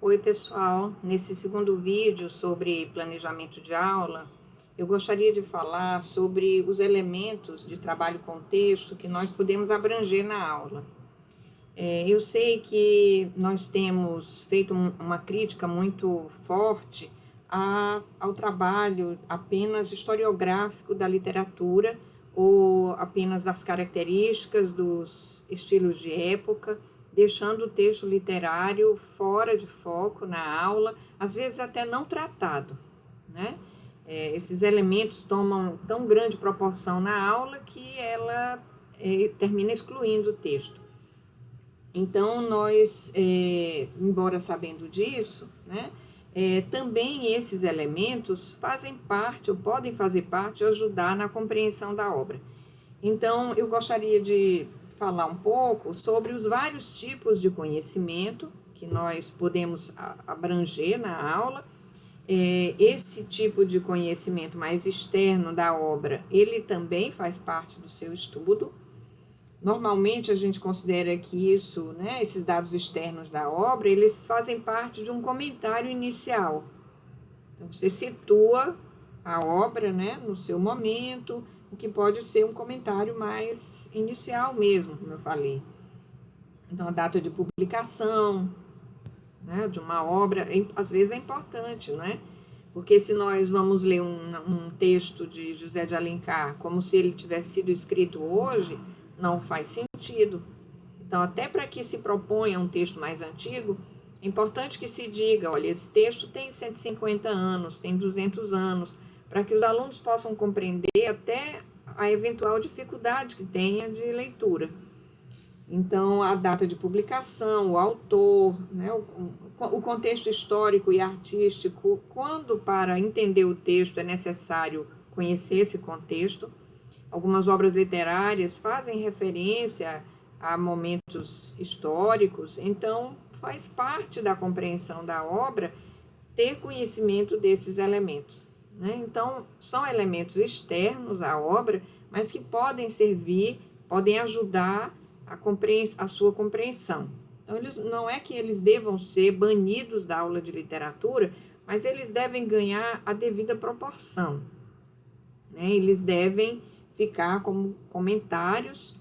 Oi, pessoal. Nesse segundo vídeo sobre planejamento de aula, eu gostaria de falar sobre os elementos de trabalho com texto que nós podemos abranger na aula. Eu sei que nós temos feito uma crítica muito forte ao trabalho apenas historiográfico da literatura ou apenas das características dos estilos de época, deixando o texto literário fora de foco na aula, às vezes até não tratado, né? Esses elementos tomam tão grande proporção na aula que ela termina excluindo o texto. Então, nós, embora sabendo disso, né, também esses elementos fazem parte, ou podem fazer parte, de ajudar na compreensão da obra. Então, eu gostaria de falar um pouco sobre os vários tipos de conhecimento que nós podemos abranger na aula. Esse tipo de conhecimento mais externo da obra, ele também faz parte do seu estudo. Normalmente, a gente considera que isso, né, esses dados externos da obra, eles fazem parte de um comentário inicial. Então, você situa a obra, né, no seu momento, o que pode ser um comentário mais inicial mesmo, como eu falei. Então, a data de publicação, né, de uma obra, às vezes é importante, né? Porque se nós vamos ler um texto de José de Alencar como se ele tivesse sido escrito hoje, não faz sentido. Então, até para que se proponha um texto mais antigo, é importante que se diga, olha, esse texto tem 150 anos, tem 200 anos, para que os alunos possam compreender até a eventual dificuldade que tenha de leitura. Então, a data de publicação, o autor, né, o contexto histórico e artístico, quando para entender o texto é necessário conhecer esse contexto. Algumas obras literárias fazem referência a momentos históricos, então faz parte da compreensão da obra ter conhecimento desses elementos, né? Então, são elementos externos à obra, mas que podem servir, podem ajudar a sua compreensão. Então, não é que eles devam ser banidos da aula de literatura, mas eles devem ganhar a devida proporção, né? Eles devem ficar como comentários,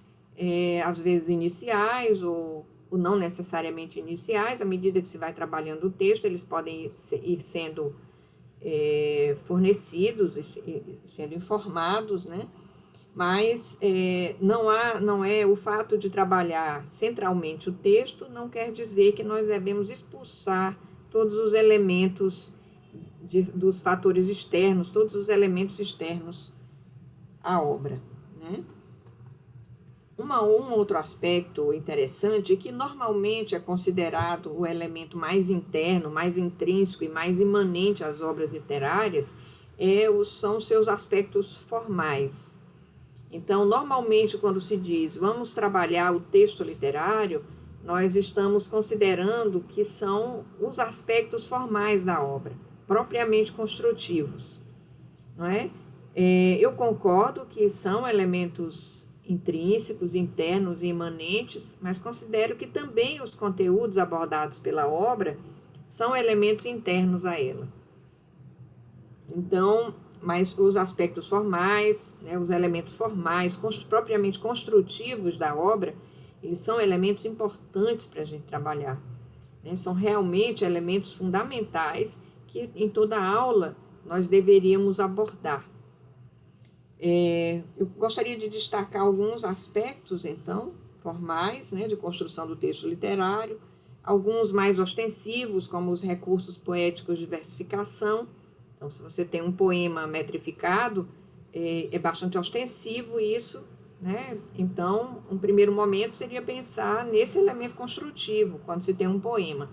às vezes iniciais ou não necessariamente iniciais. À medida que se vai trabalhando o texto, eles podem ir sendo fornecidos, sendo informados, né? Mas não é o fato de trabalhar centralmente o texto, não quer dizer que nós devemos expulsar todos os elementos dos fatores externos, todos os elementos externos à obra, né? Um outro aspecto interessante é que normalmente é considerado o elemento mais interno, mais intrínseco e mais imanente às obras literárias são seus aspectos formais. Então, normalmente, quando se diz vamos trabalhar o texto literário, nós estamos considerando que são os aspectos formais da obra, propriamente construtivos, não é? Eu concordo que são elementos intrínsecos, internos e imanentes, mas considero que também os conteúdos abordados pela obra são elementos internos a ela. Então, mas os aspectos formais, né, os elementos formais, propriamente construtivos da obra, eles são elementos importantes para a gente trabalhar, né? São realmente elementos fundamentais que em toda aula nós deveríamos abordar. Eu gostaria de destacar alguns aspectos, então, formais, né, de construção do texto literário, alguns mais ostensivos, como os recursos poéticos de versificação. Então, se você tem um poema metrificado, é bastante ostensivo isso, né? Então, um primeiro momento seria pensar nesse elemento construtivo, quando se tem um poema.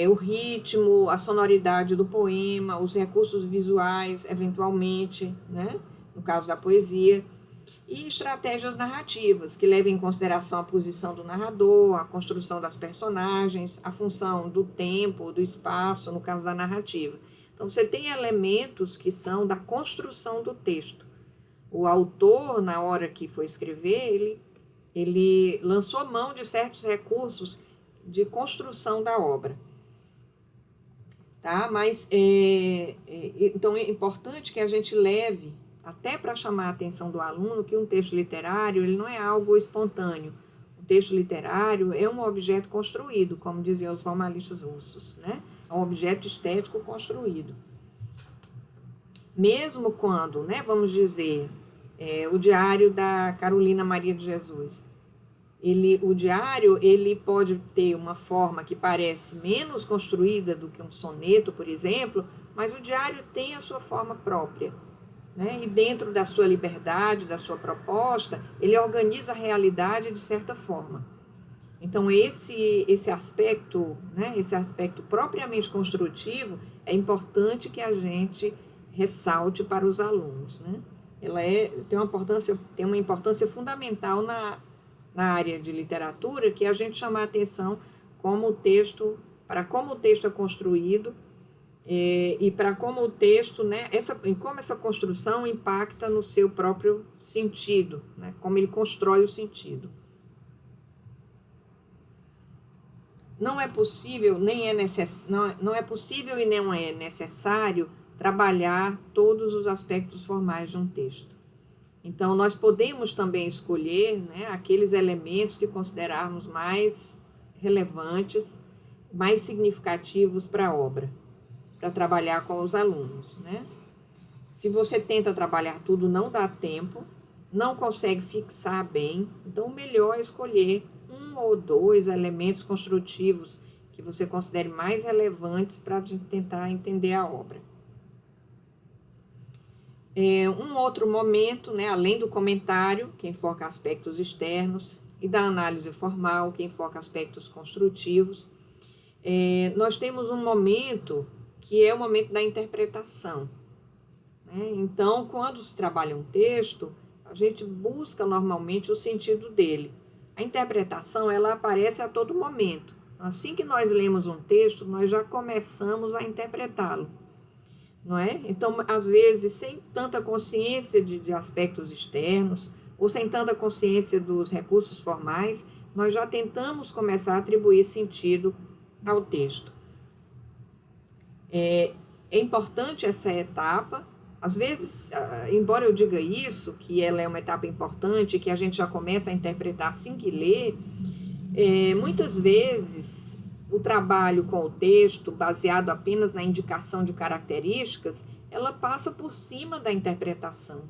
O ritmo, a sonoridade do poema, os recursos visuais, eventualmente, né? No caso da poesia, e estratégias narrativas, que levem em consideração a posição do narrador, a construção das personagens, a função do tempo, do espaço, no caso da narrativa. Então, você tem elementos que são da construção do texto. O autor, na hora que foi escrever, ele lançou mão de certos recursos de construção da obra. Tá? Mas, então, é importante que a gente leve, até para chamar a atenção do aluno, que um texto literário ele não é algo espontâneo. Um texto literário é um objeto construído, como diziam os formalistas russos, né? É um objeto estético construído. Mesmo quando, né, vamos dizer, o diário da Carolina Maria de Jesus, o diário ele pode ter uma forma que parece menos construída do que um soneto, por exemplo, mas o diário tem a sua forma própria, né? E dentro da sua liberdade, da sua proposta, ele organiza a realidade de certa forma. Então, esse aspecto, né, esse aspecto propriamente construtivo, é importante que a gente ressalte para os alunos, né? Ela tem uma importância fundamental na área de literatura, que é a gente chamar a atenção para como o texto é construído e para como o texto, né, como essa construção impacta no seu próprio sentido, né, como ele constrói o sentido. Não é possível e não é necessário trabalhar todos os aspectos formais de um texto. Então, nós podemos também escolher, né, aqueles elementos que considerarmos mais relevantes, mais significativos para a obra, para trabalhar com os alunos, né? Se você tenta trabalhar tudo, não dá tempo, não consegue fixar bem, então o melhor é escolher um ou dois elementos construtivos que você considere mais relevantes para tentar entender a obra. Um outro momento, né, além do comentário, que enfoca aspectos externos, e da análise formal, que enfoca aspectos construtivos, nós temos um momento que é o momento da interpretação, né? Então, quando se trabalha um texto, a gente busca normalmente o sentido dele. A interpretação, ela aparece a todo momento. Assim que nós lemos um texto, nós já começamos a interpretá-lo, não é? Então, às vezes, sem tanta consciência de aspectos externos, ou sem tanta consciência dos recursos formais, nós já tentamos começar a atribuir sentido ao texto. É importante essa etapa. Às vezes, embora eu diga isso, que ela é uma etapa importante, que a gente já começa a interpretar assim que lê, muitas vezes o trabalho com o texto, baseado apenas na indicação de características, ela passa por cima da interpretação.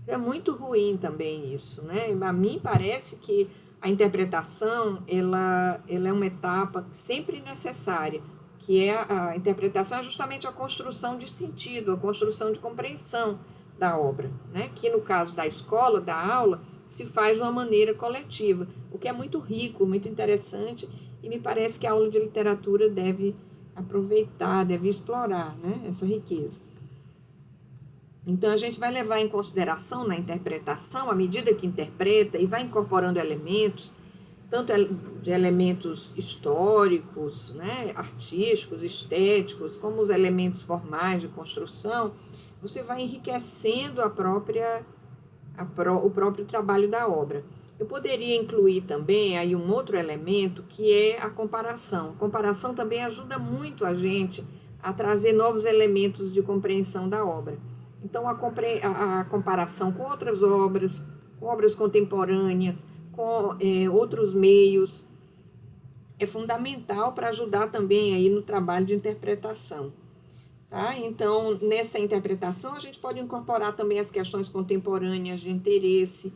É muito ruim também isso, né? A mim parece que a interpretação, ela é uma etapa sempre necessária, que a interpretação é justamente a construção de sentido, a construção de compreensão da obra, né? Que no caso da escola, da aula, se faz de uma maneira coletiva, o que é muito rico, muito interessante, e me parece que a aula de literatura deve aproveitar, deve explorar, né, essa riqueza. Então, a gente vai levar em consideração na interpretação, à medida que interpreta, e vai incorporando elementos, tanto de elementos históricos, né, artísticos, estéticos, como os elementos formais de construção, você vai enriquecendo o próprio trabalho da obra. Eu poderia incluir também aí um outro elemento, que é a comparação. A comparação também ajuda muito a gente a trazer novos elementos de compreensão da obra. Então, a comparação com outras obras, com obras contemporâneas, com outros meios, é fundamental para ajudar também aí no trabalho de interpretação. Tá? Então, nessa interpretação, a gente pode incorporar também as questões contemporâneas de interesse,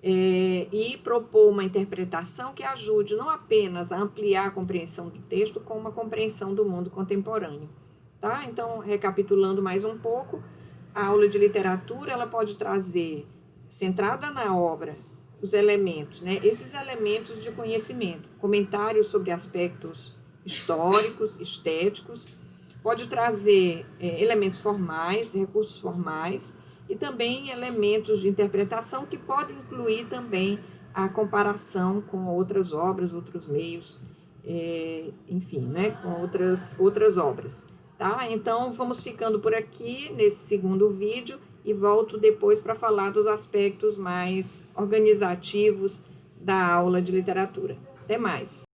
e propor uma interpretação que ajude não apenas a ampliar a compreensão do texto, como a compreensão do mundo contemporâneo. Tá? Então, recapitulando mais um pouco, a aula de literatura ela pode trazer, centrada na obra, os elementos, né? Esses elementos de conhecimento, comentários sobre aspectos históricos, estéticos, pode trazer elementos formais, recursos formais, e também elementos de interpretação que podem incluir também a comparação com outras obras, outros meios, enfim, né, com outras obras. Tá? Então, vamos ficando por aqui nesse segundo vídeo e volto depois para falar dos aspectos mais organizativos da aula de literatura. Até mais!